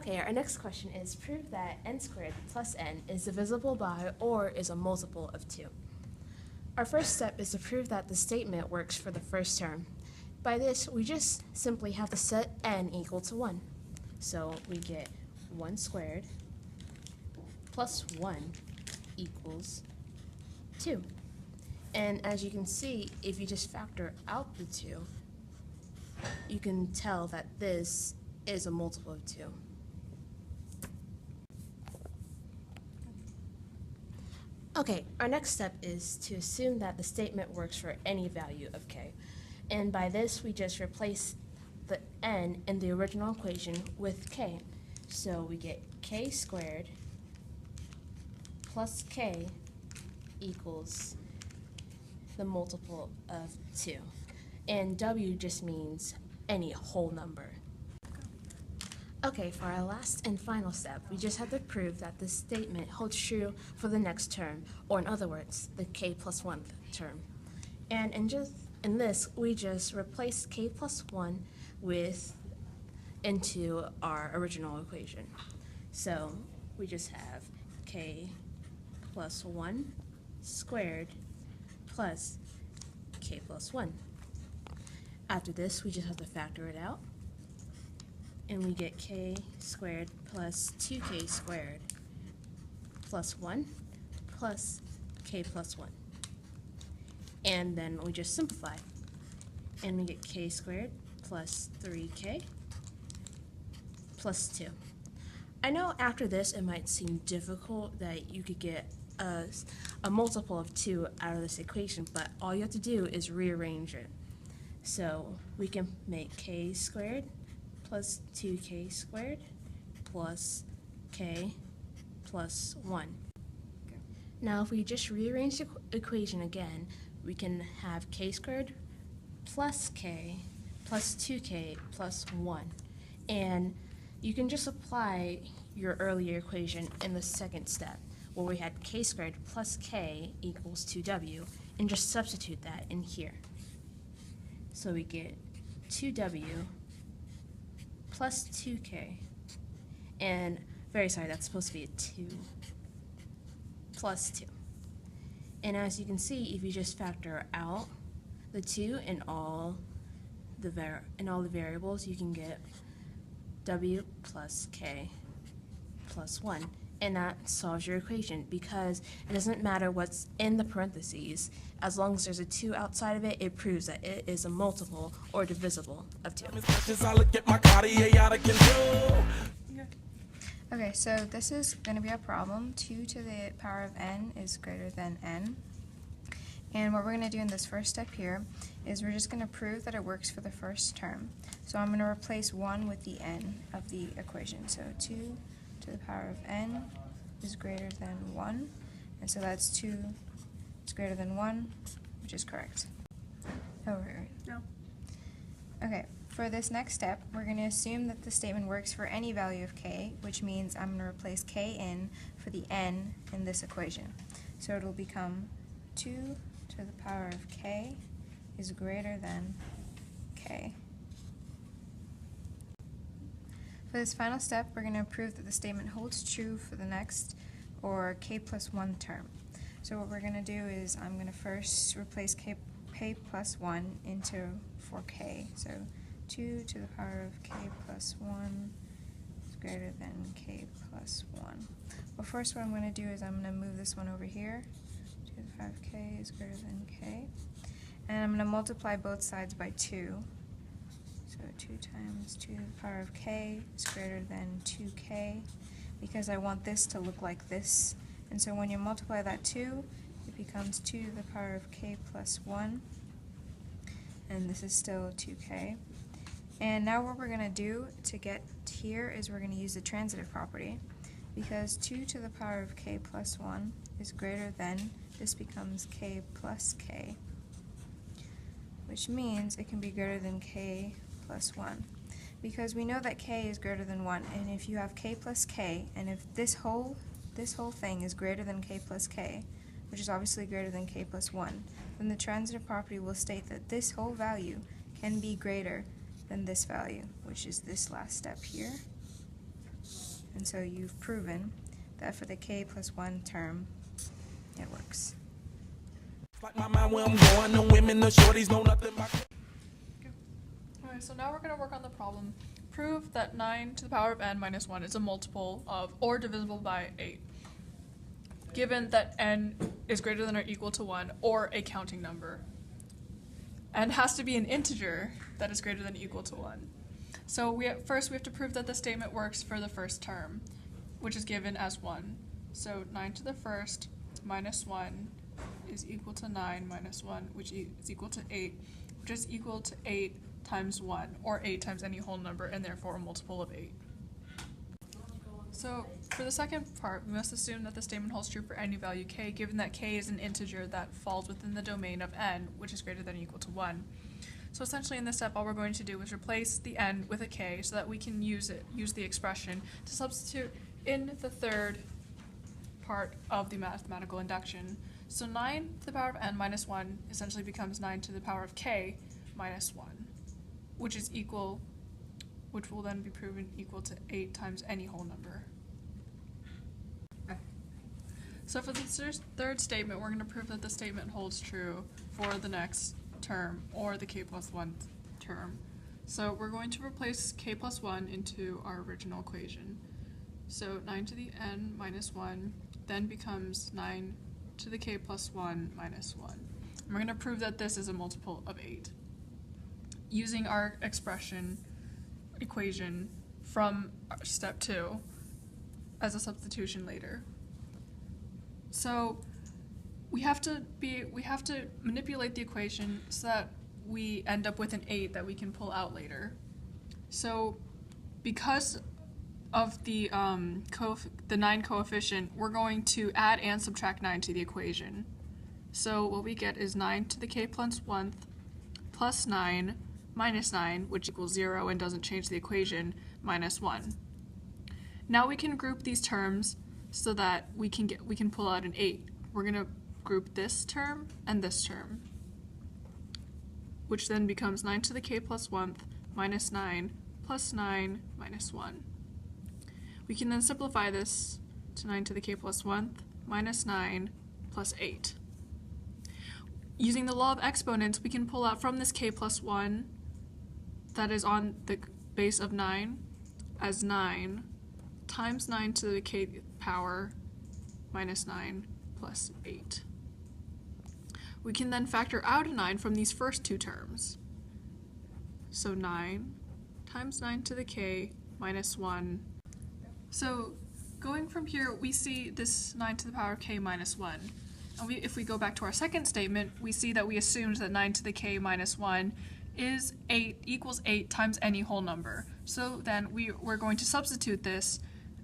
Okay, our next question is prove that n squared plus n is divisible by or is a multiple of 2. Our first step is to prove that the statement works for the first term. By this, we just simply have to set n equal to 1. So we get 1 squared plus 1 equals 2. And as you can see, if you just factor out the 2, you can tell that this is a multiple of 2. Okay, our next step is to assume that the statement works for any value of k. And by this, we just replace the n in the original equation with k. So we get k squared plus k equals the multiple of 2. And w just means any whole number. Okay, for our last and final step, we just have to prove that this statement holds true for the next term, or in other words, the k plus 1th term. And in this, we just replace k plus 1 into our original equation. So we just have k plus 1 squared plus k plus 1. After this, we just have to factor it out, and we get k squared plus 2k squared plus 1 plus k plus 1. And then we just simplify, and we get k squared plus 3k plus 2. I know after this it might seem difficult that you could get a multiple of 2 out of this equation, but all you have to do is rearrange it. So we can make k squared plus 2k squared plus k plus 1. Now if we just rearrange the equation again, we can have k squared plus k plus 2k plus 1. And you can just apply your earlier equation in the second step, where we had k squared plus k equals 2w, and just substitute that in here. So we get 2w plus 2k, and very sorry, that's supposed to be a 2 plus 2. And as you can see, if you just factor out the 2 in all the variables, you can get w plus k plus 1. And that solves your equation, because it doesn't matter what's in the parentheses. As long as there's a 2 outside of it, it proves that it is a multiple or divisible of 2. Okay, so this is going to be a problem. 2 to the power of n is greater than n. And what we're going to do in this first step here is we're just going to prove that it works for the first term. So I'm going to replace 1 with the n of the equation. So 2 to the power of n is greater than 1. And so that's 2 is greater than 1, which is correct. Oh, right. No. Okay, for this next step, we're going to assume that the statement works for any value of k, which means I'm going to replace k in for the n in this equation. So it'll become 2 to the power of k is greater than k. For this final step, we're going to prove that the statement holds true for the next, or k plus 1 term. So what we're going to do is I'm going to first replace k plus 1 into 4k. So 2 to the power of k plus 1 is greater than k plus 1. Well, first what I'm going to do is I'm going to move this one over here. 2 to the power of k is greater than k. And I'm going to multiply both sides by 2. So 2 times 2 to the power of k is greater than 2k, because I want this to look like this. And so when you multiply that 2, it becomes 2 to the power of k plus 1. And this is still 2k. And now what we're going to do to get here is we're going to use the transitive property. Because 2 to the power of k plus 1 is greater than, this becomes k plus k, which means it can be greater than k plus 1. Because we know that k is greater than 1, and if you have k plus k, and if this whole thing is greater than k plus k, which is obviously greater than k plus 1, then the transitive property will state that this whole value can be greater than this value, which is this last step here. And so you've proven that for the k plus 1 term, it works. Like my mind where I'm going, the women, the shorties know nothing about. Okay, so now we're going to work on the problem. Prove that 9 to the power of n minus 1 is a multiple of or divisible by 8, given that n is greater than or equal to 1 or a counting number. N has to be an integer that is greater than or equal to 1. So first we have to prove that the statement works for the first term, which is given as 1. So 9 to the first minus 1 is equal to 9 minus 1, which is equal to 8, which is equal to 8 times 1, or 8 times any whole number, and therefore a multiple of 8. So for the second part, we must assume that the statement holds true for any value k, given that k is an integer that falls within the domain of n, which is greater than or equal to 1. So essentially in this step, all we're going to do is replace the n with a k so that we can use the expression to substitute in the third part of the mathematical induction. So 9 to the power of n minus 1 essentially becomes 9 to the power of k minus 1, which will then be proven equal to 8 times any whole number. So for the third statement, we're going to prove that the statement holds true for the next term, or the k plus 1 term. So we're going to replace k plus 1 into our original equation. So 9 to the n minus 1 then becomes 9 to the k plus 1 minus 1. And we're going to prove that this is a multiple of 8, using our equation from step 2 as a substitution later. So we have to manipulate the equation so that we end up with an 8 that we can pull out later. So because of the 9 coefficient, we're going to add and subtract 9 to the equation. So what we get is 9 to the k plus 1 plus 9 minus 9, which equals 0 and doesn't change the equation, minus 1. Now we can group these terms so that we can pull out an 8. We're going to group this term and this term, which then becomes 9 to the k plus 1 minus 9 plus 9 minus 1. We can then simplify this to 9 to the k plus 1 minus 9 plus 8. Using the law of exponents, we can pull out from this k plus 1 that is on the base of 9 as 9 times 9 to the k power minus 9 plus 8. We can then factor out a 9 from these first two terms. So 9 times 9 to the k minus 1. So going from here, we see this 9 to the power of k minus 1. And if we go back to our second statement, we see that we assumed that 9 to the k minus 1 is 8 equals 8 times any whole number. So then we're going to substitute this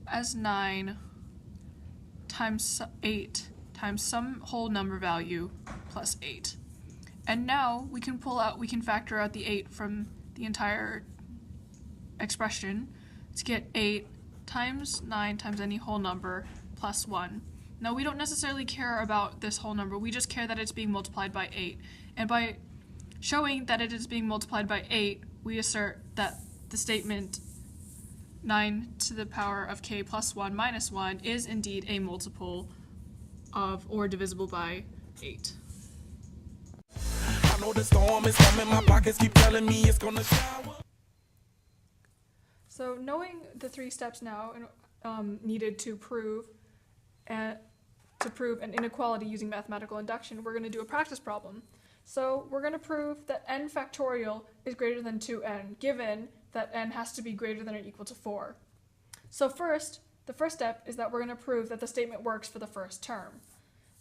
as 9 times 8 times some whole number value plus 8. And now we can factor out the 8 from the entire expression to get 8 times 9 times any whole number plus 1. Now we don't necessarily care about this whole number, we just care that it's being multiplied by 8. And by showing that it is being multiplied by 8, we assert that the statement 9 to the power of k plus 1 minus 1 is indeed a multiple of or divisible by 8. I know the storm is coming, my pockets keep telling me it's gonna shower. So knowing the 3 steps now needed to prove an inequality using mathematical induction, we're going to do a practice problem. So we're going to prove that n factorial is greater than 2n, given that n has to be greater than or equal to 4. So the first step is that we're going to prove that the statement works for the first term.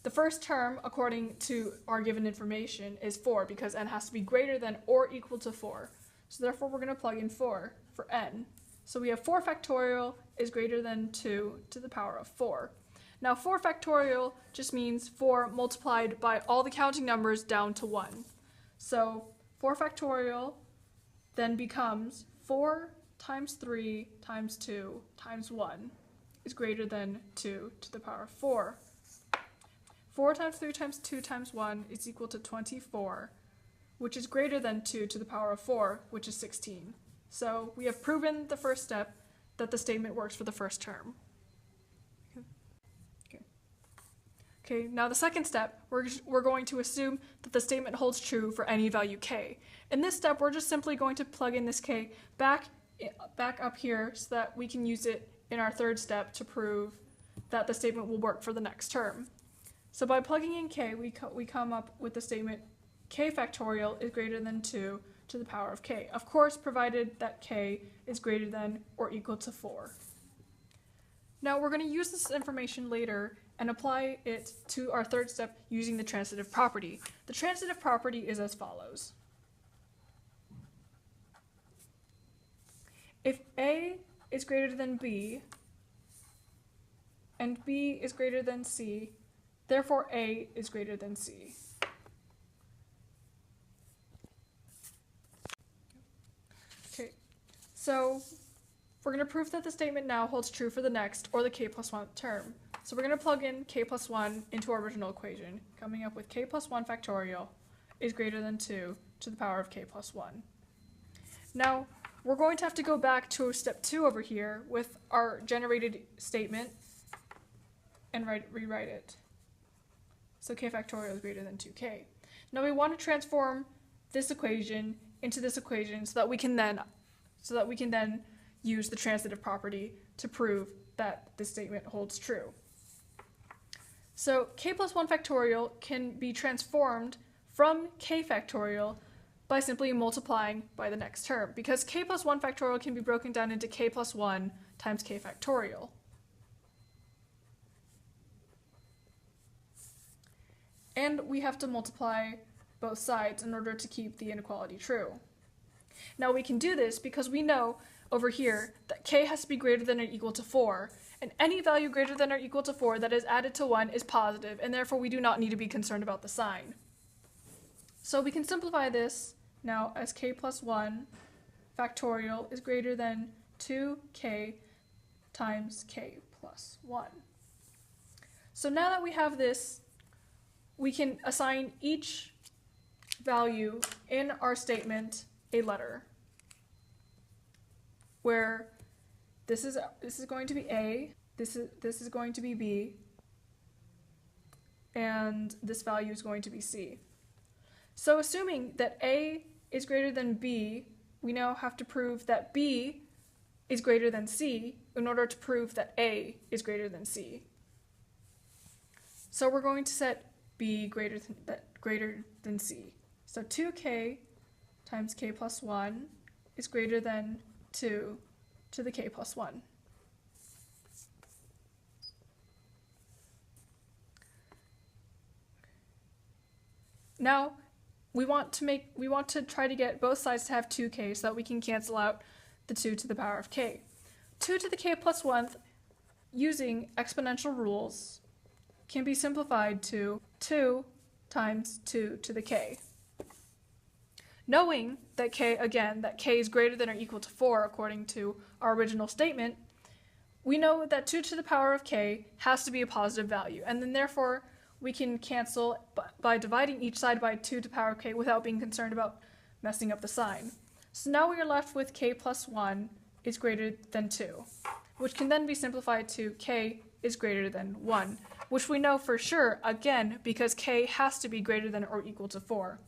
The first term, according to our given information, is 4, because n has to be greater than or equal to 4. So therefore we're going to plug in 4 for n. So we have 4 factorial is greater than 2 to the power of 4. Now 4 factorial just means 4 multiplied by all the counting numbers down to 1. So 4 factorial then becomes 4 times 3 times 2 times 1 is greater than 2 to the power of 4. 4 times 3 times 2 times 1 is equal to 24, which is greater than 2 to the power of 4, which is 16. So we have proven the first step that the statement works for the first term. Okay, now the second step, we're going to assume that the statement holds true for any value k. In this step, we're just simply going to plug in this k back up here so that we can use it in our third step to prove that the statement will work for the next term. So by plugging in k, we come up with the statement k factorial is greater than 2 to the power of k. Of course, provided that k is greater than or equal to 4. Now we're going to use this information later and apply it to our third step using the transitive property. The transitive property is as follows. If A is greater than B and B is greater than C, therefore A is greater than C. Okay, so we're going to prove that the statement now holds true for the next, or the k plus 1 term. So we're going to plug in k plus 1 into our original equation, coming up with k plus 1 factorial is greater than 2 to the power of k plus 1. Now, we're going to have to go back to step 2 over here with our generated statement and rewrite it. So k factorial is greater than 2k. Now we want to transform this equation into this equation so that we can then use the transitive property to prove that this statement holds true. So k plus 1 factorial can be transformed from k factorial by simply multiplying by the next term, because k plus 1 factorial can be broken down into k plus 1 times k factorial. And we have to multiply both sides in order to keep the inequality true. Now we can do this because we know over here that k has to be greater than or equal to 4, and any value greater than or equal to 4 that is added to 1 is positive, and therefore we do not need to be concerned about the sign. So we can simplify this now as k plus 1 factorial is greater than 2k times k plus 1. So now that we have this, we can assign each value in our statement a letter, where this is going to be A, this is going to be B, and this value is going to be C. So assuming that A is greater than B, we now have to prove that B is greater than C in order to prove that A is greater than C. So we're going to set B greater than C. So 2k times k plus 1 is greater than 2 to the k plus 1. Now we want to try to get both sides to have 2k so that we can cancel out the 2 to the power of k. 2 to the k plus 1 using exponential rules can be simplified to 2 times 2 to the k. Knowing that k is greater than or equal to 4 according to our original statement, we know that 2 to the power of k has to be a positive value, and then therefore we can cancel by dividing each side by 2 to the power of k without being concerned about messing up the sign. So now we are left with k plus 1 is greater than 2, which can then be simplified to k is greater than 1, which we know for sure, again, because k has to be greater than or equal to 4.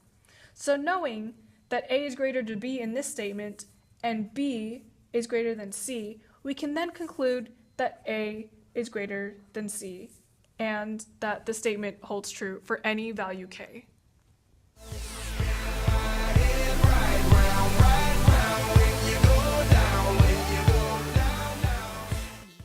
So knowing that A is greater to B in this statement and B is greater than C, we can then conclude that A is greater than C and that the statement holds true for any value k.